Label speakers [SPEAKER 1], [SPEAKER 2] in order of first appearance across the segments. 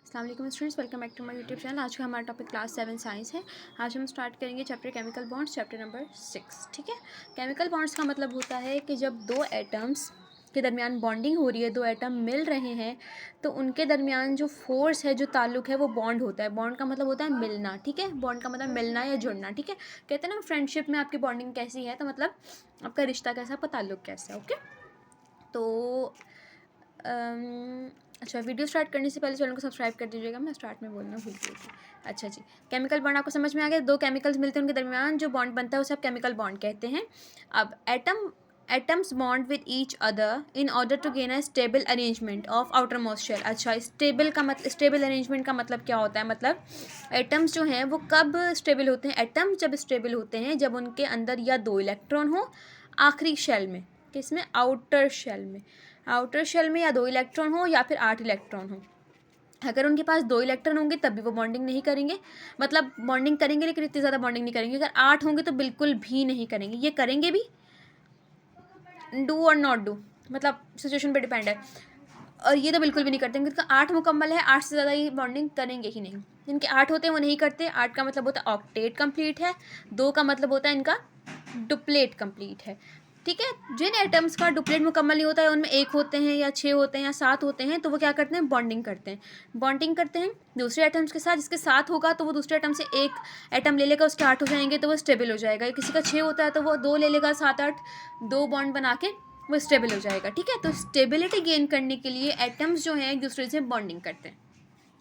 [SPEAKER 1] अस्सलाम वालेकुम students, welcome back to my YouTube channel. आज का हमारा टॉपिक क्लास 7 साइंस है। आज हम स्टार्ट करेंगे chapter chemical bonds, chapter number 6। ठीक है, केमिकल बॉन्ड्स का मतलब होता है कि जब दो एटम्स के दरमियान बॉन्डिंग हो रही है, दो एटम मिल रहे हैं तो उनके दरमियान जो फोर्स है, जो ताल्लुक है, वो बॉन्ड होता है। बॉन्ड का मतलब होता है मिलना। ठीक है, बॉन्ड का मतलब मिलना या जुड़ना। ठीक है, कहते हैं ना फ्रेंडशिप में आपकी बॉन्डिंग कैसी है, तो मतलब आपका रिश्ता कैसा, आपका ताल्लुक कैसा है। ओके, तो अच्छा, वीडियो स्टार्ट करने से पहले चैनल को सब्सक्राइब कर दीजिएगा, मैं स्टार्ट में बोलना भूल गई थी। अच्छा जी, केमिकल बॉन्ड आपको समझ में आ गया। दो केमिकल्स मिलते हैं, उनके दरमियान जो बॉन्ड बनता है उसे आप केमिकल बॉन्ड कहते हैं। अब atoms bond with each other in order to gain a stable arrangement of outermost shell. अच्छा, स्टेबल अरेंजमेंट का मतलब क्या होता है? मतलब एटम्स जो हैं वो कब स्टेबल होते हैं? एटम्स जब स्टेबल होते हैं जब उनके अंदर या दो इलेक्ट्रॉन हो आखिरी शेल में, किसमें? आउटर शेल में। आउटर शेल में या दो इलेक्ट्रॉन हो या फिर 8 इलेक्ट्रॉन हो। अगर उनके पास 2 इलेक्ट्रॉन होंगे तब भी वो बॉन्डिंग नहीं करेंगे, मतलब बॉन्डिंग करेंगे लेकिन इतनी ज़्यादा बॉन्डिंग नहीं करेंगे। अगर 8 होंगे तो बिल्कुल भी नहीं करेंगे। ये करेंगे भी, डू और नॉट डू, मतलब सिचुएशन पे डिपेंड है। और ये तो बिल्कुल भी नहीं करते, क्योंकि 8 मुकम्मल है, 8 से ज़्यादा ये बॉन्डिंग करेंगे ही नहीं। जिनके 8 होते हैं वो नहीं करते। 8 का मतलब होता है ऑक्टेट कंप्लीट है, 2 का मतलब होता है इनका डुप्लेट कंप्लीट है। ठीक है, जिन एटम्स का डुप्लेट मुकम्मल नहीं होता है, उनमें 1 होते हैं या 6 होते हैं या 7 होते हैं, तो वो क्या करते हैं? बॉन्डिंग करते हैं। बॉन्डिंग करते हैं दूसरे एटम्स के साथ। जिसके साथ होगा तो वो दूसरे एटम से एक एटम ले लेगा, उसके 8 हो जाएंगे तो वो स्टेबल हो जाएगा। किसी का 6 होता है तो वो 2 ले लेगा, 7 8, 2 बॉन्ड बना के वो स्टेबल हो जाएगा। ठीक है, तो स्टेबिलिटी गेन करने के लिए एटम्स जो हैं एक दूसरे से बॉन्डिंग करते हैं।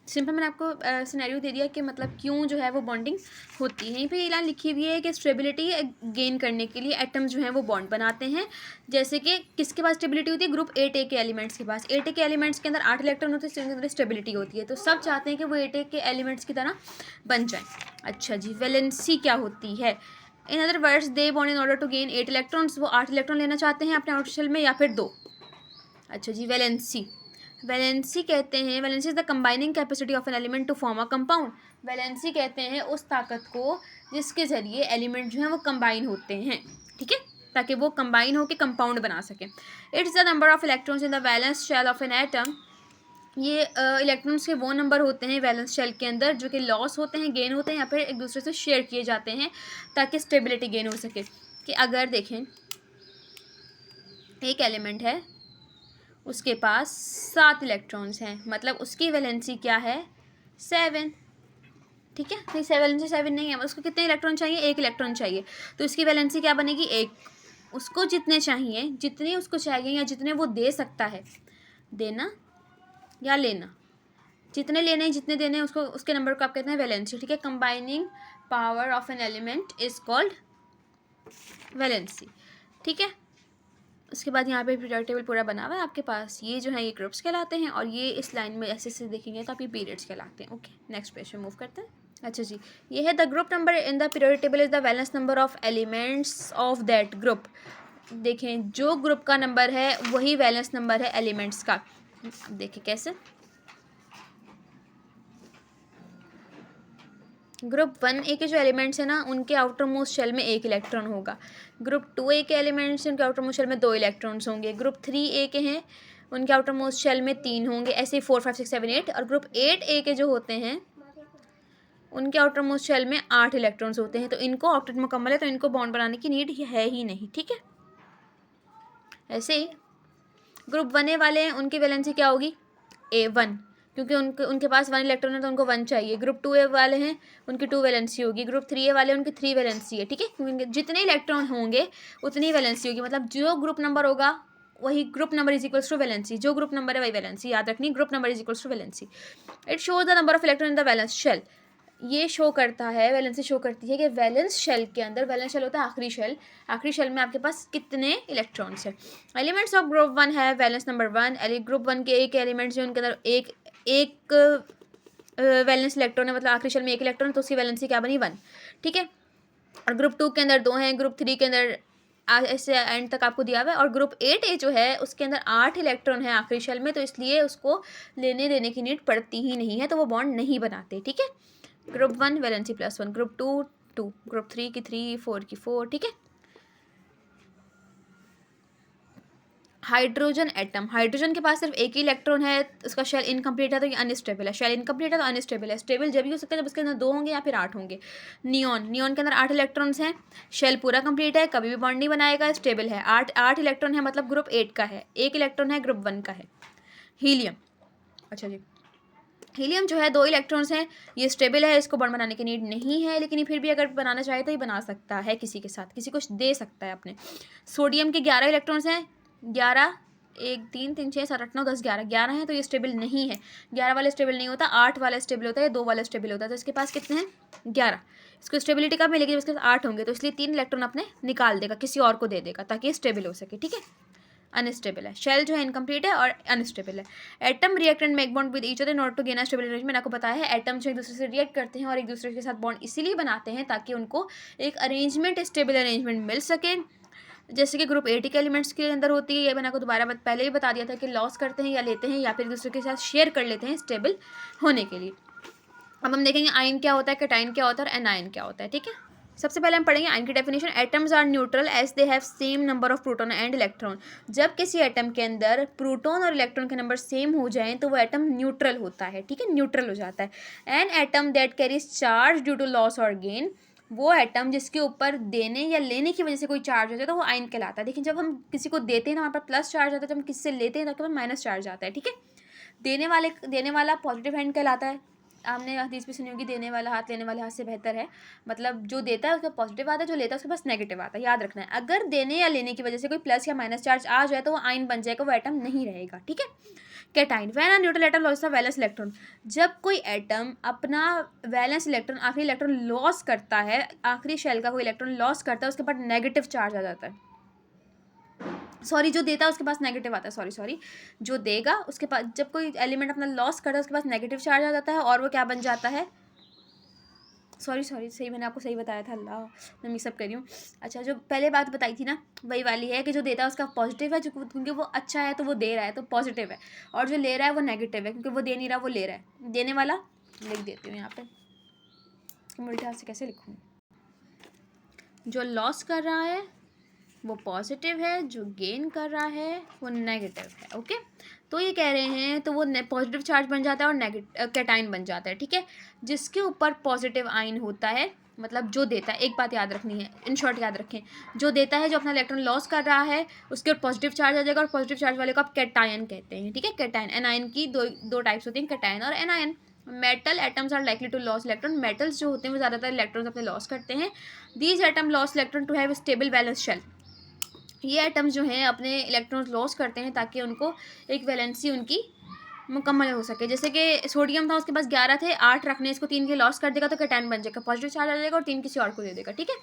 [SPEAKER 1] सिंपल मैंने आपको सिनेरियो दे दिया कि मतलब क्यों जो है वो बॉन्डिंग होती है। यहीं पे ये लाइन लिखी हुई है कि स्टेबिलिटी गेन करने के लिए एटम्स जो हैं वो बॉन्ड बनाते हैं। जैसे कि किसके पास स्टेबिलिटी होती है? ग्रुप 8A के एलिमेंट्स के पास। 8A के एलिमेंट्स के अंदर 8 इलेक्ट्रॉन होते हैं, इसके अंदर स्टेबिलिटी होती है। तो सब चाहते हैं कि वो 8A के एलिमेंट्स की तरह बन जाए। अच्छा जी, वैलेंसी क्या होती है? In other words they bond in order to gain 8 electrons. वो 8 इलेक्ट्रॉन लेना चाहते हैं अपने आउटर शेल में या फिर 2। अच्छा जी, वैलेंसी कहते हैं, valency is the combining capacity of an element to form a compound. Valency कहते हैं उस ताकत को जिसके ज़रिए एलिमेंट जो हैं वो कंबाइन होते हैं। ठीक है, ताकि वो कंबाइन होकर कंपाउंड बना सकें। It's the number of electrons in the valence shell of an atom. ये इलेक्ट्रॉन्स के वो नंबर होते हैं वैलेंस शेल के अंदर जो कि लॉस होते हैं, गेन होते हैं, या फिर एक दूसरे से शेयर किए जाते हैं ताकि स्टेबिलिटी गेन हो सके। कि अगर देखें एक एलिमेंट है, उसके पास 7 इलेक्ट्रॉन्स हैं, मतलब उसकी वैलेंसी क्या है? 7। ठीक है, नहीं, वैलेंसी 7 नहीं है। उसको कितने इलेक्ट्रॉन चाहिए? 1 इलेक्ट्रॉन चाहिए। तो इसकी वैलेंसी क्या बनेगी? 1। उसको जितने चाहिए, जितने उसको चाहिए या जितने वो दे सकता है, देना या लेना, जितने लेने हैं जितने देने हैं उसको, उसके नंबर को आप कहते हैं वैलेंसी। ठीक है, combining power of an element is called valency. ठीक है, उसके बाद यहाँ पे पीरियड टेबल पूरा बना हुआ है आपके पास। ये जो है ये ग्रुप्स कहलाते हैं और ये इस लाइन में ऐसे से देखेंगे तो आप ये पीरियड्स कहलाते हैं। ओके, नेक्स्ट पेज पे मूव करते हैं। अच्छा जी, ये है the group number in the period table is the valence number of elements of that group. देखें, जो ग्रुप का नंबर है वही वैलेंस नंबर है एलिमेंट्स का। अब देखें कैसे। ग्रुप 1A के जो एलिमेंट्स हैं ना, उनके आउटर मोस्ट शेल में 1 इलेक्ट्रॉन होगा। ग्रुप 2A के एलिमेंट्स हैं, उनके आउटर मोस्ट शेल में 2 इलेक्ट्रॉन्स होंगे। ग्रुप 3A के हैं, उनके आउटर मोस्ट शेल में 3 होंगे। ऐसे ही 4 5 6 7 8। और ग्रुप 8A के जो होते हैं उनके आउटर मोस्ट शेल में 8 इलेक्ट्रॉन्स होते हैं। तो इनको ऑक्टेट मुकम्मल है तो इनको बॉन्ड बनाने की नीड है ही नहीं। ठीक है, ऐसे ही ग्रुप 1A वाले हैं, उनकी वैलेंसी क्या होगी? A1, क्योंकि उनके पास 1 इलेक्ट्रॉन है तो उनको 1 चाहिए। ग्रुप 2A वाले हैं, उनकी 2 वैलेंसी होगी। ग्रुप 3A वाले उनकी 3 वैलेंसी है। ठीक है, क्योंकि जितने इलेक्ट्रॉन होंगे उतनी वैलेंसी होगी। मतलब जो ग्रुप नंबर होगा वही group number is equals to valency. जो ग्रुप नंबर है वही वैलेंसी, याद रखनी, group number is equals to valency. It shows the number of electron in the valence shell. ये शो करता है, वैलेंसी शो करती है कि वैलेंस शेल के अंदर, वैलेंस शेल होता है आखिरी शेल, आखिरी शेल में आपके पास कितने इलेक्ट्रॉन्स हैं। एलिमेंट्स ऑफ ग्रुप 1 है वैलेंस नंबर 1। ग्रुप 1 के एक एलिमेंट्स हैं, उनके अंदर एक वैलेंस इलेक्ट्रॉन है, मतलब आखिरी शेल में 1 इलेक्ट्रॉन, तो उसकी वैलेंसी क्या बनी? 1। ठीक है, और ग्रुप 2 के अंदर 2 हैं, ग्रुप 3 के अंदर ऐसे एंड तक आपको दिया हुआ है। और ग्रुप 8A जो है उसके अंदर 8 इलेक्ट्रॉन है आखिरी शेल में, तो इसलिए उसको लेने देने की नीड पड़ती ही नहीं है, तो वो बॉन्ड नहीं बनाते। ठीक है, ग्रुप 1 वैलेंसी +1, ग्रुप 2 2, ग्रुप 3 की 3, 4 की 4। ठीक है, हाइड्रोजन एटम, हाइड्रोजन के पास सिर्फ एक ही इलेक्ट्रॉन है, उसका शेल इनकम्प्लीट है तो ये अनस्टेबल है। शेल इनकम्प्लीट है तो अनस्टेबल है। स्टेबल जब भी हो सकता है जब उसके अंदर 2 होंगे या फिर 8 होंगे। नियॉन, नियॉन के अंदर 8 इलेक्ट्रॉन्स हैं, शेल पूरा कंप्लीट है, कभी भी बॉन्ड नहीं बनाएगा, स्टेबल है। 8 इलेक्ट्रॉन है मतलब ग्रुप 8 का है, 1 इलेक्ट्रॉन है ग्रुप 1 का है। हीलियम, अच्छा जी, हीलियम जो है 2 इलेक्ट्रॉन्स हैं, ये स्टेबल है, इसको बॉन्ड बनाने की नीड नहीं है, लेकिन ये फिर भी अगर बनाना चाहे तो ये बना सकता है किसी के साथ, किसी को दे सकता है अपने। सोडियम के 11 इलेक्ट्रॉन्स हैं, 11, 1 3 3 6 7 8 9 10 11 हैं, तो ये स्टेबल नहीं है। 11 वाला स्टेबल नहीं होता, 8 वाला स्टेबल होता है, 2 वाला स्टेबल होता है, तो इसके पास कितने हैं 11। इसको स्टेबिलिटी कब मिलेगी जब इसके पास 8 होंगे, तो इसलिए 3 इलेक्ट्रॉन अपने निकाल देगा, किसी और को दे देगा ताकि ये स्टेबल हो सके, ठीक है। अनस्टेबल है, शेल जो है इनकम्प्लीट है और अनस्टेबल है। Atom react and make bond with each other not to gain a stable arrangement. आपको पता है एटम जो एक दूसरे से रिएक्ट करते हैं और एक दूसरे के साथ बॉन्ड इसीलिए बनाते हैं ताकि उनको एक अरेंजमेंट, स्टेबल अरेंजमेंट मिल सके, जैसे कि ग्रुप 80 के एलिमेंट्स के अंदर होती है। ये मैंने आपको दोबारा पहले ही बता दिया था कि लॉस करते हैं या लेते हैं या फिर एक दूसरे के साथ शेयर कर लेते हैं स्टेबल होने के लिए। अब हम देखेंगे आयन क्या होता है, कैटायन क्या होता है और एनायन क्या होता है, ठीक है। सबसे पहले हम पढ़ेंगे आयन की definition. Atoms are neutral as they have same number of proton and electron. जब किसी एटम के अंदर प्रोटॉन और इलेक्ट्रॉन के नंबर सेम हो जाएं तो वो एटम न्यूट्रल होता है, ठीक है, न्यूट्रल हो जाता है। An atom that carries charge due to loss और गेन, वो एटम जिसके ऊपर देने या लेने की वजह से कोई चार्ज हो जाए तो वो आयन कहलाता है। देखिए जब हम किसी को देते हैं तो हमारे पास प्लस चार्ज आता है, जब हम किसी से लेते हैं तो हमारे पास माइनस चार्ज आता है, ठीक है। देने वाला पॉजिटिव हैंड कहलाता है। आपने हदीस भी सुनी होगी, देने वाला हाथ लेने वाले हाथ से बेहतर है, मतलब जो देता है उसका पॉजिटिव आता है, जो लेता है उसके पास नेगेटिव आता है, याद रखना है। अगर देने या लेने की वजह से कोई प्लस या माइनस चार्ज आ जाए तो वो आयन बन जाएगा, वो एटम नहीं रहेगा, ठीक है। Cation, when a neutral atom loss the valence electron, जब कोई एटम अपना वैलेंस इलेक्ट्रॉन, आखिरी इलेक्ट्रॉन लॉस करता है, आखिरी शेल का कोई इलेक्ट्रॉन लॉस करता है, उसके बाद नेगेटिव चार्ज आ जाता है। सॉरी, जो देता है उसके पास नेगेटिव आता है, सॉरी, जो देगा उसके पास, जब कोई एलिमेंट अपना लॉस करता है उसके पास नेगेटिव चार्ज आ जाता है और वो क्या बन जाता है, सॉरी सही, मैंने आपको सही बताया था, अल्लाह मैं मिक्सअप कर रही हूँ। अच्छा, जो पहले बात बताई थी ना वही वाली है कि जो देता है उसका पॉजिटिव है, जो क्योंकि वो अच्छा है तो वो दे रहा है तो पॉजिटिव है, और जो ले रहा है वो नेगेटिव है क्योंकि वो दे नहीं रहा, वो ले रहा है। देने वाला लिख देती हूँ यहाँ पे, उल्टे हाथ से कैसे लिखूँ, जो लॉस कर रहा है वो पॉजिटिव है, जो गेन कर रहा है वो नेगेटिव है, ओके। तो ये कह रहे हैं तो वो पॉजिटिव चार्ज बन जाता है और नेगेटिव कैटाइन बन जाता है, ठीक है। जिसके ऊपर पॉजिटिव आयन होता है, मतलब जो देता है, एक बात याद रखनी है, इन शॉर्ट याद रखें, जो देता है, जो अपना इलेक्ट्रॉन लॉस कर रहा है उसके ऊपर पॉजिटिव चार्ज आ जाएगा और पॉजिटिव चार्ज वाले को आप कैटायन कहते हैं, ठीक है। कैटायन, एनायन की दो टाइप्स होती हैं, कैटायन और anion. Metal atoms are likely to loss electron, metals जो होते हैं वो ज़्यादातर इलेक्ट्रॉन्स अपने लॉस करते हैं। These atom loss electron to have stable valence shell, ये एटम्स जो हैं अपने इलेक्ट्रॉन्स लॉस करते हैं ताकि उनको एक वैलेंसी उनकी मुकम्मल हो सके। जैसे कि सोडियम था, उसके पास 11 थे, 8 रखने, इसको 3 के लॉस कर देगा तो कैटायन बन जाएगा, पॉजिटिव चार्ज आ जाएगा और 3 किसी और को दे देगा, ठीक है।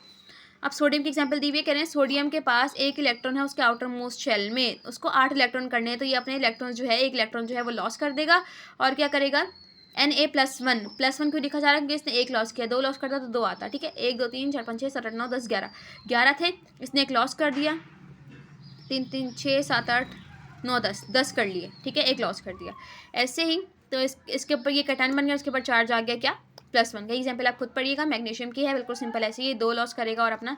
[SPEAKER 1] अब सोडियम की एग्जांपल दी हुई है, कह रहे हैं सोडियम के पास 1 इलेक्ट्रॉन है उसके आउटर मोस्ट शेल में, उसको 8 इलेक्ट्रॉन करने हैं, तो ये अपने इलेक्ट्रॉन जो है, 1 इलेक्ट्रॉन जो है वो लॉस कर देगा और क्या करेगा, Na+1 क्यों लिखा जा रहा है क्योंकि इसने 1 लॉस किया, 2 लॉस करता तो 2 आता, ठीक है। 1 2 3 4 5 6 7 8 9 10 11 थे, इसने 1 लॉस कर दिया, 3 3 6 7 8 9 10 कर लिए, ठीक है, 1 लॉस कर दिया। ऐसे ही तो इसके ऊपर ये कैटायन बन गया, उसके ऊपर चार्ज आ गया क्या, +1 का। एग्जाम्पल आप खुद पढ़िएगा, मैग्नीशियम की है, बिल्कुल सिंपल ऐसे ही 2 लॉस करेगा और अपना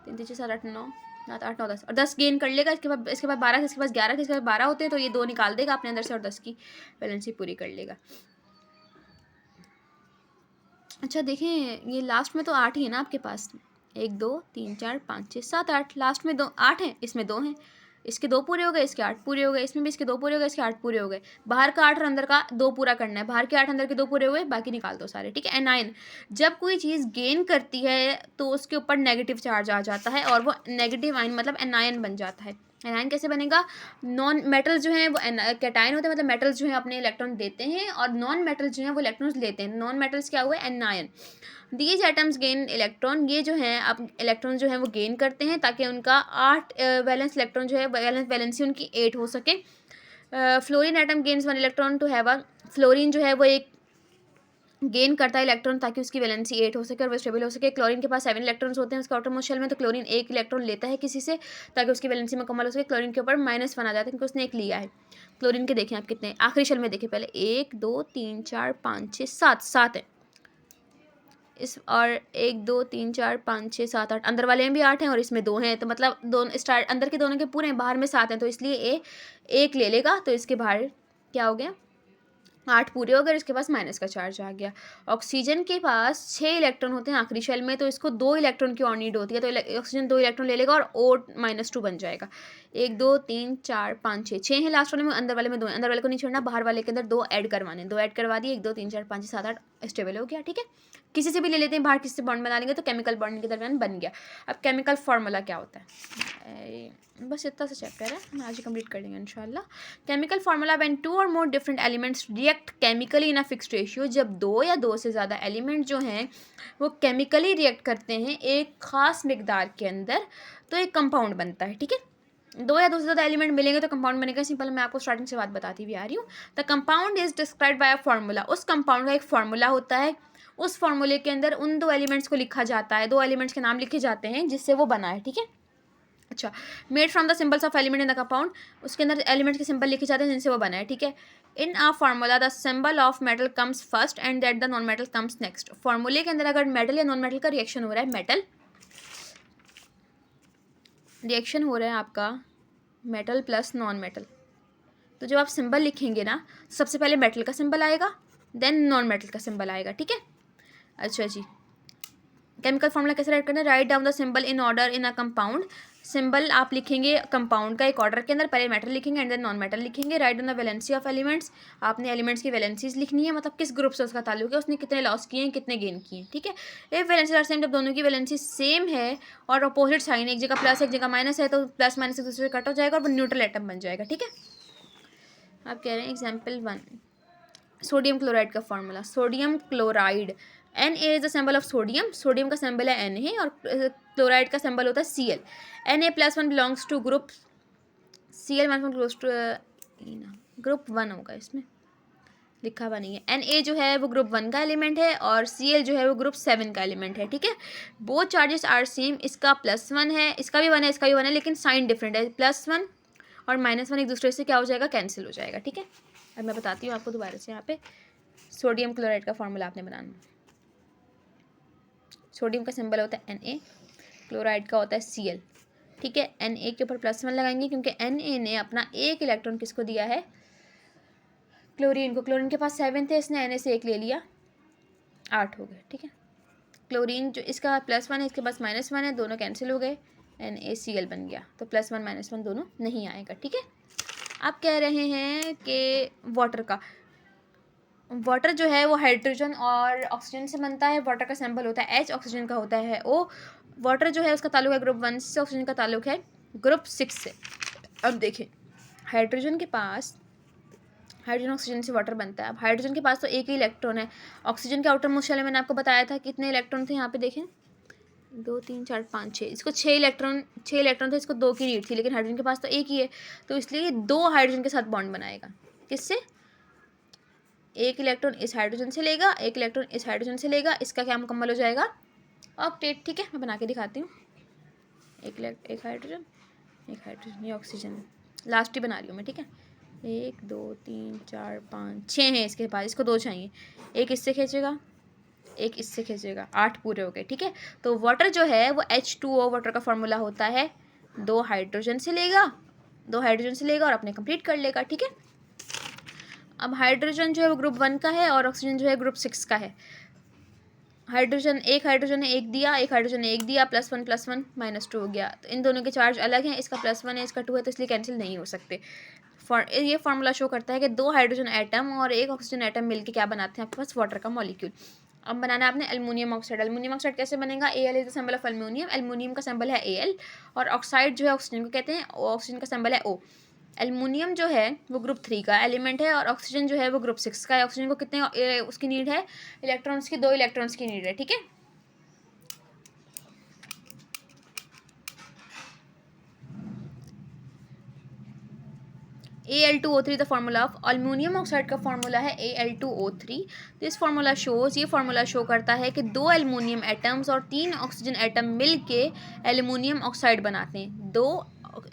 [SPEAKER 1] 3 3 6 7 8 9 7 8 9 10 और 10 गेन कर लेगा। इसके बाद 12 थे, इसके पास 11 थे, इसके बाद 12 होते हैं, तो ये 2 निकाल देगा अपने अंदर से और 10 की बैलेंसी पूरी कर लेगा। अच्छा देखें, ये लास्ट में तो 8 ही है ना आपके पास, 1 2 3 4 5 6 7 8, लास्ट में 2 8 हैं, इसमें 2 हैं, इसके 2 पूरे हो गए, इसके 8 पूरे हो गए, इसमें भी इसके 2 पूरे हो गए, इसके 8 पूरे हो गए। बाहर का 8 और अंदर का 2 पूरा करना है, बाहर के 8 अंदर के 2 पूरे हुए, बाकी निकाल दो सारे, ठीक है। एनायन, जब कोई चीज़ गेन करती है तो उसके ऊपर नेगेटिव चार्ज आ जाता है और वो नेगेटिव आयन मतलब एनायन बन जाता है। एनायन कैसे बनेगा, नॉन मेटल्स जो हैं वो कैटायन होते हैं, मतलब मेटल्स जो हैं अपने इलेक्ट्रॉन देते हैं और नॉन मेटल्स जो हैं वो इलेक्ट्रॉन्स लेते हैं। नॉन मेटल्स क्या हुए, anion. These atoms gain electron, ये जो हैं अब इलेक्ट्रॉन जो हैं वो गेन करते हैं ताकि उनका 8 वैलेंस इलेक्ट्रॉन जो है वैलेंसी उनकी 8 हो सके। Fluorine atom gains 1 electron to have a, fluorine जो है वो एक गेन करता है इलेक्ट्रॉन ताकि उसकी वैलेंसी 8 हो सके और वो स्टेबल हो सके। क्लोरीन के पास 7 इलेक्ट्रॉन्स होते हैं उसके आउटर मोस्ट शेल में, तो क्लोरीन 1 इलेक्ट्रॉन लेता है किसी से ताकि उसकी वैलेंसी मुकम्मल हो सके। क्लोरीन के ऊपर -1 आ जाता है क्योंकि उसने 1 लिया है। क्लोरीन के देखें आप कितने, आखिरी शेल में देखें पहले, 1 2 3 4 5 6 7 है, इस और 1 2 3 4 5 6 7 8 अंदर वाले में भी 8 हैं और इसमें 2 हैं, तो मतलब दोनों स्टार्ट अंदर के दोनों के पूरे हैं, बाहर में 7 हैं, तो इसलिए ए 1 ले लेगा, तो इसके बाहर क्या हो गया 8 पूरे हो गए, इसके पास माइनस का चार्ज आ गया। ऑक्सीजन के पास 6 इलेक्ट्रॉन होते हैं आखिरी शेल में, तो इसको 2 इलेक्ट्रॉन की और नीड होती है, तो ऑक्सीजन 2 इलेक्ट्रॉन ले लेगा और O-2 बन जाएगा। 1 2 3 4 5 6 हैं लास्ट वाले में, अंदर वाले में 2 हैं, अंदर वाले को नहीं छोड़ना, बाहर वाले के अंदर 2 ऐड करवाने, 2 ऐड करवा दिए, 1 2 3 4 5 6 7 8 स्टेबल हो गया। ठीक है, किसी से भी ले लेते हैं, बाहर किसी से बॉन्ड बना लेंगे तो केमिकल बॉन्ड के दरमियान बन गया। अब केमिकल फार्मूला क्या होता है, बस इतना सा चैप्टर है, हम आज ही कंप्लीट कर लेंगे इंशाल्लाह। केमिकल फार्मूला व्हेन 2 और more different elements react chemically in a fixed ratio, जब 2 या 2 से ज़्यादा एलिमेंट जो हैं वो केमिकली रिएक्ट करते हैं एक ख़ास मिकदार के अंदर, तो एक कंपाउंड बनता है। ठीक है, 2 या 2 से ज़्यादा एलिमेंट मिलेंगे तो कंपाउंड बनेगा। सिंपल, मैं आपको स्टार्टिंग से बात बताती हुई आ रही हूँ। The compound is described bye a formula, उस कंपाउंड का एक फार्मूला होता है, उस फार्मूले के अंदर उन 2 एलिमेंट्स को लिखा जाता है, 2 एलिमेंट्स के नाम लिखे जाते हैं जिससे वो बना है। ठीक है, अच्छा, made from the symbols of element in the compound, उसके अंदर एलिमेंट के सिंबल लिखे जाते हैं जिनसे वो बना है। ठीक है, in a formula the symbol of metal comes first and that the non metal comes next. फार्मूले के अंदर अगर मेटल या नॉन मेटल का रिएक्शन हो रहा है, मेटल रिएक्शन हो रहा है आपका मेटल प्लस नॉन मेटल, तो जब आप सिंबल लिखेंगे ना, सबसे पहले मेटल का सिंबल आएगा, देन नॉन मेटल का सिंबल आएगा। ठीक है, अच्छा जी, केमिकल फॉर्मूला कैसे राइट करना है, write down the symbol in order in a compound. Symbol आप लिखेंगे कंपाउंड का एक ऑर्डर के अंदर, पहले मेटल लिखेंगे एंड देन नॉन मेटल लिखेंगे। Write down the valency of elements, आपने एलिमेंट्स की वैलेंसीज लिखनी है, मतलब किस ग्रुप से उसका ताल्लुक है, उसने कितने लॉस किए हैं, कितने गेन किए हैं। ठीक है, इफ वैलेंसी आर सेम, जब दोनों की वैलेंसी सेम है और अपोजिट साइन, एक जगह प्लस एक जगह माइनस है, तो प्लस माइनस एक दूसरे से कट हो जाएगा और वो न्यूट्रल एटम बन जाएगा। ठीक है, आप कह रहे हैं एग्जाम्पल 1 सोडियम क्लोराइड का formula, sodium chloride Na is the symbol of sodium, sodium का सिंबल है Na और क्लोराइड का सिंबल होता है Cl। Na+1 belongs to group Cl close to group 1 होगा, इसमें लिखा हुआ नहीं है। Na जो है वो ग्रुप 1 का एलिमेंट है और Cl जो है वो ग्रुप 7 का एलिमेंट है। ठीक है, बोथ चार्जेस आर सेम, इसका +1 है, इसका भी 1 है, इसका भी 1 है, लेकिन साइन डिफरेंट है, +1 और -1 एक दूसरे से क्या हो जाएगा, कैंसिल हो जाएगा। ठीक है, अब मैं बताती हूँ आपको दोबारा से, यहाँ पे सोडियम क्लोराइड का फॉर्मूला आपने बनाना। सोडियम का सिंबल होता है Na, क्लोराइड का होता है Cl। ठीक है, Na के ऊपर +1 लगाएंगे क्योंकि Na ने अपना एक इलेक्ट्रॉन किसको दिया है, क्लोरीन को। क्लोरीन के पास 7 थे, इसने Na से 1 ले लिया, 8 हो गए। ठीक है, क्लोरीन जो इसका +1 है, इसके पास -1 है, दोनों कैंसिल हो गए, NaCl बन गया, तो +1 -1 दोनों नहीं आएगा। ठीक है, आप कह रहे हैं कि वाटर का, वाटर जो है वो हाइड्रोजन और ऑक्सीजन से बनता है, वाटर का सिंबल होता है H, ऑक्सीजन का होता है O। वाटर जो है उसका ताल्लुक है ग्रुप 1 से, ऑक्सीजन का ताल्लुक है ग्रुप 6 से। अब देखें, हाइड्रोजन के पास, हाइड्रोजन ऑक्सीजन से वाटर बनता है। अब हाइड्रोजन के पास तो एक ही इलेक्ट्रॉन है, ऑक्सीजन के आउटर मोस्ट शेल में मैंने आपको बताया था कितने इलेक्ट्रॉन थे, यहाँ पे देखें 2 3 4 5 6, इसको 6 इलेक्ट्रॉन थे, इसको 2 की नीड थी, लेकिन हाइड्रोजन के पास तो एक ही है, तो इसलिए 2 हाइड्रोजन के साथ बॉन्ड बनाएगा। किससे, एक इलेक्ट्रॉन इस हाइड्रोजन से लेगा, एक इलेक्ट्रॉन इस हाइड्रोजन से लेगा, इसका क्या मुकम्मल हो जाएगा, ऑक्टेट। ठीक है, मैं बना के दिखाती हूँ, एक हाइड्रोजन, ये ऑक्सीजन, लास्ट ही बना रही हूँ मैं। ठीक है, 1 2 3 4 5 6 हैं इसके पास, इसको 2 चाहिए, एक इससे खींचेगा, एक इससे खींचेगा, 8 पूरे हो गए। ठीक है, तो वाटर जो है वो H2O, वाटर का फॉर्मूला होता है 2 हाइड्रोजन से लेगा, 2 हाइड्रोजन से लेगा और अपने कंप्लीट कर लेगा। ठीक है, अब हाइड्रोजन जो है वो ग्रुप 1 का है और ऑक्सीजन जो है ग्रुप 6 का है। हाइड्रोजन ने एक दिया, एक हाइड्रोजन ने 1 दिया, +1 +1 -2 हो गया, तो इन दोनों के चार्ज अलग हैं, इसका +1 है, इसका 2 है, तो इसलिए कैंसिल नहीं हो सकते। ये फार्मूला शो करता है कि 2 हाइड्रोजन एटम और एक ऑक्सीजन एटम मिलकर क्या बनाते हैं, आपके पास वाटर का मॉलिक्यूल। अब बनाना है आपने एल्युमिनियम ऑक्साइड। एल्युमिनियम ऑक्साइड कैसे बनेगा, Al is the symbol of aluminium, aluminium का सिंबल है Al और ऑक्साइड जो है ऑक्सीजन को कहते हैं, ऑक्सीजन का सिंबल है O। एल्युमिनियम जो है वो ग्रुप 3 का एलिमेंट है और ऑक्सीजन जो है वो ग्रुप 6 का है। ऑक्सीजन को कितने उसकी नीड है, इलेक्ट्रॉन्स की, 2 इलेक्ट्रॉन्स की नीड है। ठीक है, Al2O3 the formula of aluminium oxide का फार्मूला है Al2O3। दिस फार्मूला शोज, ये फार्मूला शो करता है कि 2 एल्युमिनियम एटम्स और 3 ऑक्सीजन एटम मिल के एल्युमिनियम ऑक्साइड बनाते हैं। 2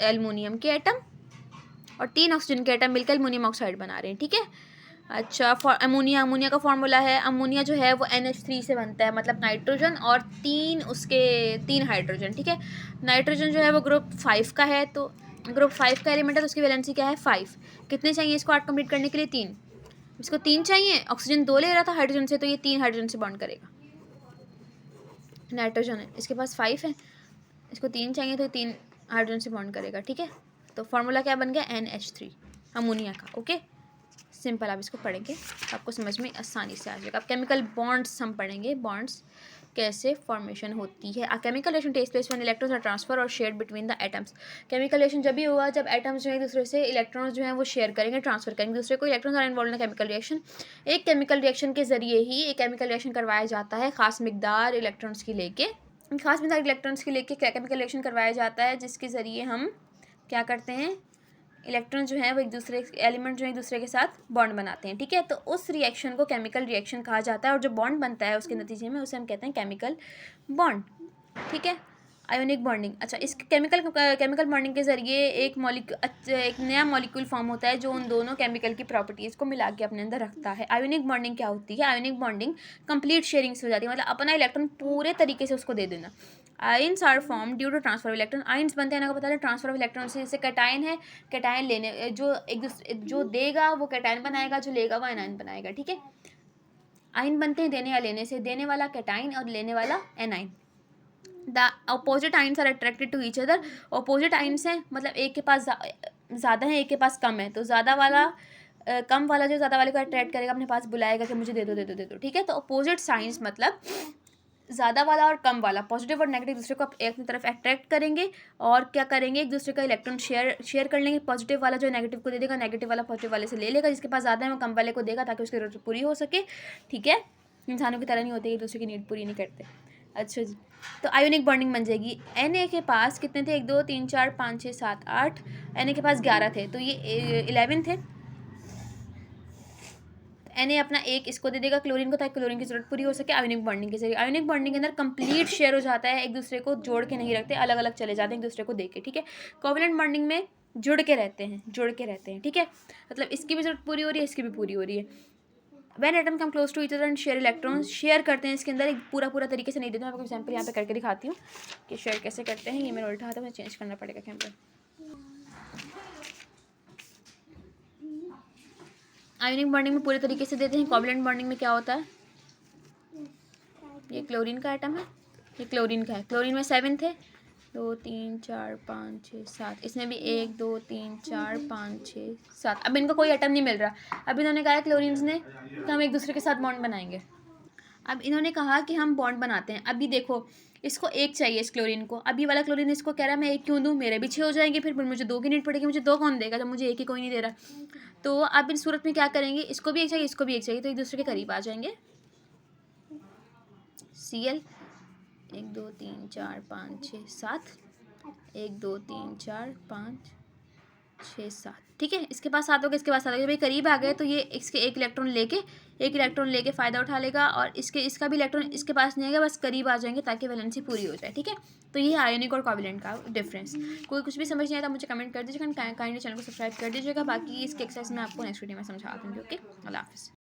[SPEAKER 1] एल्युमिनियम के एटम और 3 ऑक्सीजन के एटम मिलकर एल्युमिनियम ऑक्साइड बना रहे हैं। ठीक है, अच्छा, फॉर अमोनिया, अमोनिया का फार्मूला है, अमोनिया जो है वो NH3 से बनता है, मतलब नाइट्रोजन और 3 हाइड्रोजन, ठीक है। नाइट्रोजन जो है वो ग्रुप 5 का है, तो ग्रुप 5 का एलिमेंट है, तो उसकी वैलेंसी क्या है 5। कितने चाहिए इसको 8 कंप्लीट करने के लिए? 3। इसको 3 चाहिए, ऑक्सीजन 2 ले रहा था हाइड्रोजन से, तो ये 3 हाइड्रोजन से बॉन्ड करेगा। नाइट्रोजन है, इसके पास 5 है, इसको 3 चाहिए तो 3 हाइड्रोजन से बॉन्ड करेगा, ठीक है। तो फार्मूला क्या बन गया? NH3 अमोनिया का। ओके, सिंपल, आप इसको पढ़ेंगे आपको समझ में आसानी से आ जाएगा। अब केमिकल बॉन्ड्स हम पढ़ेंगे, बॉन्ड्स कैसे फॉर्मेशन होती है। Chemical reaction takes place when electrons are transfer और shared between the atoms. Chemical reaction जब भी होगा जब एटम्स जो है एक दूसरे से इलेक्ट्रॉन्स जो है वो शेयर करेंगे, ट्रांसफर करेंगे दूसरे को। Electrons are involve in chemical reaction. एक केमिकल रिएक्शन के जरिए ही एक केमिकल रिएक्शन करवाया जाता है, खास मिकदार इलेक्ट्रॉन्स की लेके, केमिकल रिएक्शन करवाया जाता है, जिसके ज़रिए हम क्या करते हैं, इलेक्ट्रॉन जो है वो एक दूसरे एलिमेंट जो है एक दूसरे के साथ बॉन्ड बनाते हैं, ठीक है। तो उस रिएक्शन को केमिकल रिएक्शन कहा जाता है, और जो बॉन्ड बनता है उसके नतीजे में उसे हम कहते हैं केमिकल बॉन्ड, ठीक है। आयोनिक बॉन्डिंग, अच्छा, इस केमिकल बॉन्डिंग के जरिए एक नया मॉलिक्यूल फॉर्म होता है जो उन दोनों केमिकल की प्रॉपर्टीज़ को मिला के अपने अंदर रखता है। आयोनिक बॉन्डिंग क्या होती है? आयोनिक बॉन्डिंग कंप्लीट शेयरिंग से हो जाती है, मतलब अपना इलेक्ट्रॉन पूरे तरीके से उसको दे देना। Ions are form due to transfer of electron. Ions बनते हैं ना, को पता है, ट्रांसफर ऑफ इलेक्ट्रॉन से। जैसे कैटायन है, कैटायन लेने जो एक दूसरे जो देगा वो कैटायन बनाएगा, जो लेगा वो एनायन बनाएगा, ठीक है। आयन बनते हैं देने या लेने से, देने वाला कैटायन और लेने वाला anion. The opposite ions are attracted to each other. Opposite ions हैं, मतलब एक के पास ज़्यादा है, एक के पास कम है, तो ज़्यादा वाला कम वाला जो ज़्यादा वाले को अट्रैक्ट करेगा, अपने पास बुलाएगा कि मुझे दे दो दे दो दे दो, ठीक है। तो अपोजिट साइंस मतलब ज़्यादा वाला और कम वाला, पॉजिटिव और नेगेटिव दूसरे को एक तरफ अट्रैक्ट करेंगे, और क्या करेंगे, एक दूसरे का इलेक्ट्रॉन शेयर कर लेंगे। पॉजिटिव वाला जो नेगेटिव को दे देगा, नेगेटिव वाला पॉजिटिव वाले से ले लेगा, जिसके पास ज़्यादा है वो कम वाले को देगा ताकि उसकी ज़रूरत पूरी हो सके, ठीक है। इंसानों की तरह नहीं होते, एक दूसरे की नीड पूरी नहीं करते। अच्छा जी, तो आयोनिक बॉन्डिंग बन जाएगी। Na के पास कितने थे? 1 2 3 4 5 6 7 8। Na के पास 11 थे, तो ये 11 थे। Na अपना एक इसको दे देगा क्लोरीन को, ताकि क्लोरीन की जरूरत पूरी हो सके आयोनिक बॉन्डिंग के जरिए। आयोनिक बॉन्डिंग के अंदर कंप्लीट शेयर हो जाता है, एक दूसरे को जोड़ के नहीं रखते, अलग अलग चले जाते हैं एक दूसरे को देके, ठीक है। कोवलेंट बॉन्डिंग में जुड़ के रहते हैं, ठीक है। मतलब इसकी भी जरूरत पूरी हो रही है, इसकी भी पूरी हो रही है। When atom come close to each other and share electrons, share करते हैं इसके अंदर, एक पूरा तरीके से नहीं देते। मैं आपको एग्जांपल यहाँ पे करके दिखाती हूँ कि शेयर कैसे करते हैं। ये मेरा उल्टा हाथ है, मुझे चेंज करना पड़ेगा कैमरा। आयोनिक बॉन्डिंग में पूरे तरीके से देते हैं। कोवलेंट बॉन्डिंग में क्या होता है, ये क्लोरीन का आइटम है, ये क्लोरीन का है। क्लोरीन में 7 थे, 2 3 4 5 6 7। इसमें भी 1 2 3 4 5 6 7। अब इनको कोई आइटम नहीं मिल रहा। अब इन्होंने कहा क्लोरीन्स ने कि हम एक दूसरे के साथ बॉन्ड बनाएंगे। अब इन्होंने कहा कि हम बॉन्ड बनाते हैं। अभी देखो, इसको एक चाहिए इस क्लोरीन को, अभी वाला क्लोरीन इसको कह रहा है मैं एक क्यों दूँ, मेरे भी 6 हो जाएंगे, फिर मुझे 2 की नीड पड़ेगी। मुझे 2 कौन देगा जब मुझे एक ही कोई नहीं दे रहा। तो अब इस सूरत में क्या करेंगे, इसको भी एक चाहिए, इसको भी एक चाहिए, तो एक दूसरे के करीब आ जाएंगे। Cl 1 2 3 4 5 6 7, 1 2 3 4 5 6 7, ठीक है। इसके पास 7 हो गए, इसके पास 7 हो गए। भाई करीब आ गए तो ये इसके एक इलेक्ट्रॉन लेके फ़ायदा उठा लेगा, और इसका भी इलेक्ट्रॉन इसके पास नहीं आएगा, बस करीब आ जाएंगे ताकि वैलेंसी पूरी हो जाए, ठीक है। तो ये आयोनिक और कोवलेंट का डिफरेंस। कोई कुछ भी समझ नहीं आया तो मुझे कमेंट कर दीजिएगा, काइंडली चैनल को सब्सक्राइब कर दीजिएगा। बाकी इसके एक्सरसाइज मैं आपको नेक्स्ट वीडियो में समझा दूँगी। ओके, अल्लाह हाफ़िज़।